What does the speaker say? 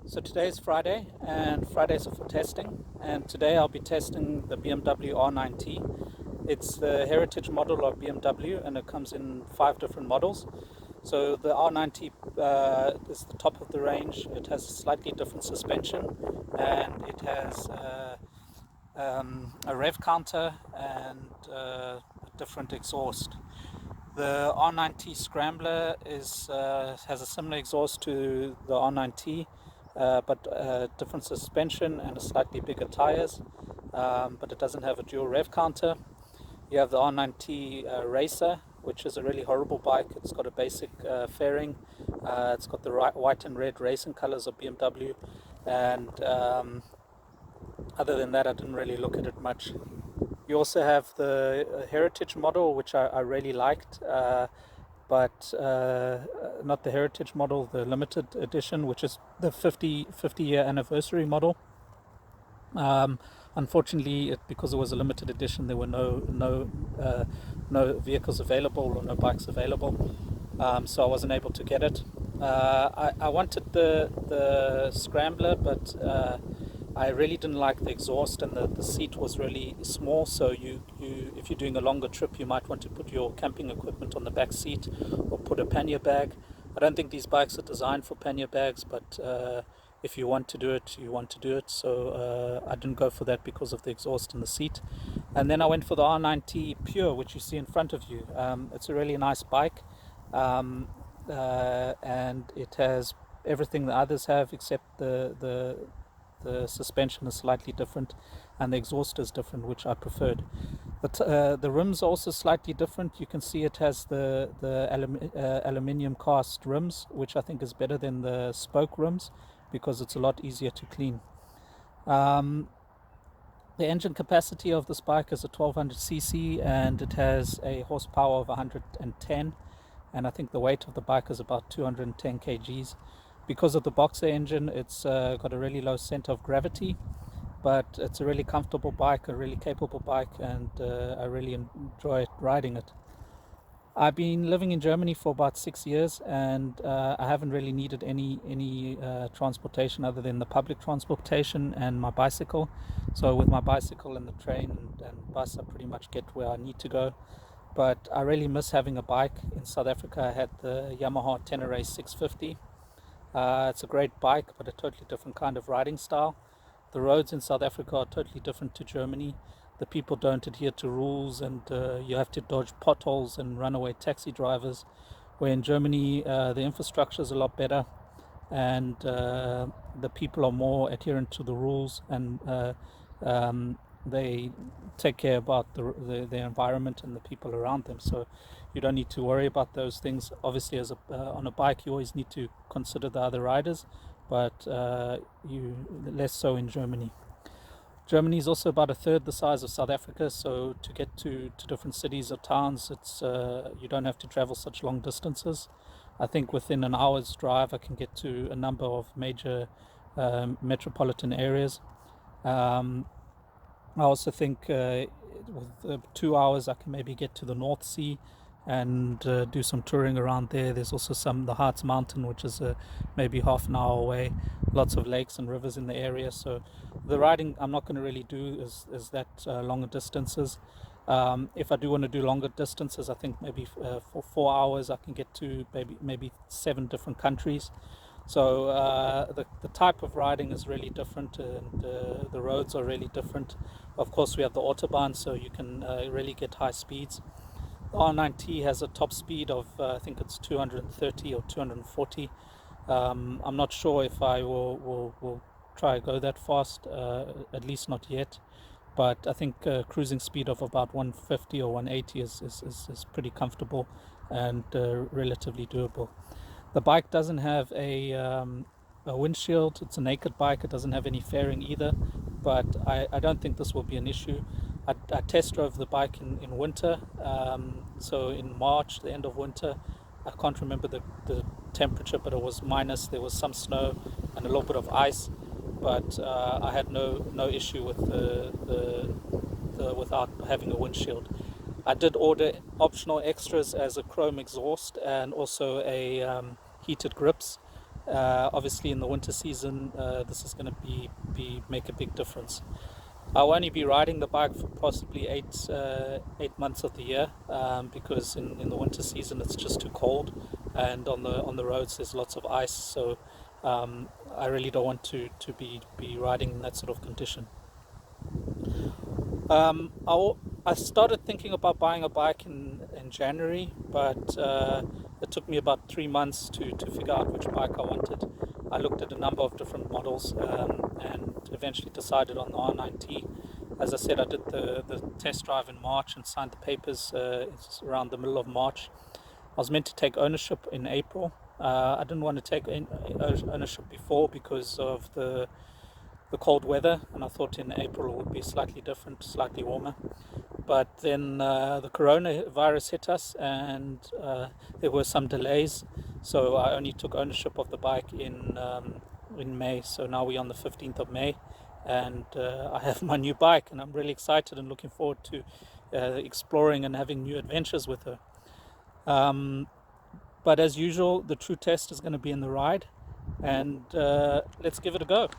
So today is Friday, and Fridays are for testing. And today I'll be testing the BMW R9T. It's the heritage model of BMW, and it comes in 5 different models. So the R9T is the top of the range. It has slightly different suspension, and it has a rev counter and a different exhaust. The R9T Scrambler has a similar exhaust to the R9T, but different suspension and a slightly bigger tires, but it doesn't have a dual rev counter. You have the R9T Racer, which is a really horrible bike. It's got a basic fairing. It's got the white and red racing colors of BMW, and other than that, I didn't really look at it much. You also have the Heritage model, which I really liked, but not the Heritage model, the limited edition, which is the 50-year anniversary model. Unfortunately, because it was a limited edition, there were no vehicles available or no bikes available, so I wasn't able to get it. I wanted the Scrambler, but I really didn't like the exhaust, and the seat was really small, so if you're doing a longer trip, you might want to put your camping equipment on the back seat or put a pannier bag. I don't think these bikes are designed for pannier bags, but if you want to do it, you want to do it. So I didn't go for that because of the exhaust and the seat. And then I went for the R9T Pure, which you see in front of you. It's a really nice bike, and it has everything the others have, except the suspension is slightly different and the exhaust is different, which I preferred. But the rims are also slightly different. You can see it has the aluminium cast rims, which I think is better than the spoke rims because it's a lot easier to clean. The engine capacity of this bike is a 1200cc, and it has a horsepower of 110, and I think the weight of the bike is about 210 kgs. Because of the boxer engine, it's got a really low center of gravity, but it's a really comfortable bike, a really capable bike, and I really enjoy riding it. I've been living in Germany for about 6 years, and I haven't really needed any transportation other than the public transportation and my bicycle. So with my bicycle and the train and bus, I pretty much get where I need to go. But I really miss having a bike. In South Africa, I had the Yamaha Tenere 650. It's a great bike, but a totally different kind of riding style. The roads in South Africa are totally different to Germany. The people don't adhere to rules, and you have to dodge potholes and runaway taxi drivers. Where in Germany, the infrastructure is a lot better, and the people are more adherent to the rules, and they take care about the environment and the people around them. So you don't need to worry about those things. Obviously, on a bike, you always need to consider the other riders, but you less so in Germany. Germany is also about a third the size of South Africa, so to get to different cities or towns, it's you don't have to travel such long distances. I think within an hour's drive, I can get to a number of major metropolitan areas. I also think with 2 hours, I can maybe get to the North Sea and do some touring around there. There's also the Harz Mountain, which is maybe half an hour away. Lots of lakes and rivers in the area. So the riding I'm not going to really do is that longer distances. If I do want to do longer distances, I think maybe for 4 hours I can get to maybe 7 different countries. So the type of riding is really different, and the roads are really different. Of course, we have the Autobahn, so you can really get high speeds. The R9T has a top speed of I think it's 230 or 240. I'm not sure if I will try to go that fast, at least not yet. But I think cruising speed of about 150 or 180 is pretty comfortable and relatively doable. The bike doesn't have a windshield. It's a naked bike. It doesn't have any fairing either, but I don't think this will be an issue. I test drove the bike in winter, so in March, the end of winter. I can't remember the temperature, but it was minus. There was some snow and a little bit of ice, but I had no issue with without having a windshield. I did order optional extras as a chrome exhaust and also a heated grips. Obviously, in the winter season, this is going to make a big difference. I'll only be riding the bike for possibly 8 months of the year, because in the winter season it's just too cold, and on the roads there's lots of ice. So I really don't want to be riding in that sort of condition. I started thinking about buying a bike in January, but it took me about 3 months to figure out which bike I wanted. I looked at a number of different models, and eventually decided on the RnineT. As I said, I did the test drive in March and signed the papers it's around the middle of March. I was meant to take ownership in April. I didn't want to take ownership before because of the cold weather, and I thought in April it would be slightly different, slightly warmer. But then the coronavirus hit us, and there were some delays, so I only took ownership of the bike in May. So now we're on the 15th of May, and I have my new bike, and I'm really excited and looking forward to exploring and having new adventures with her. But as usual, the true test is going to be in the ride, and let's give it a go.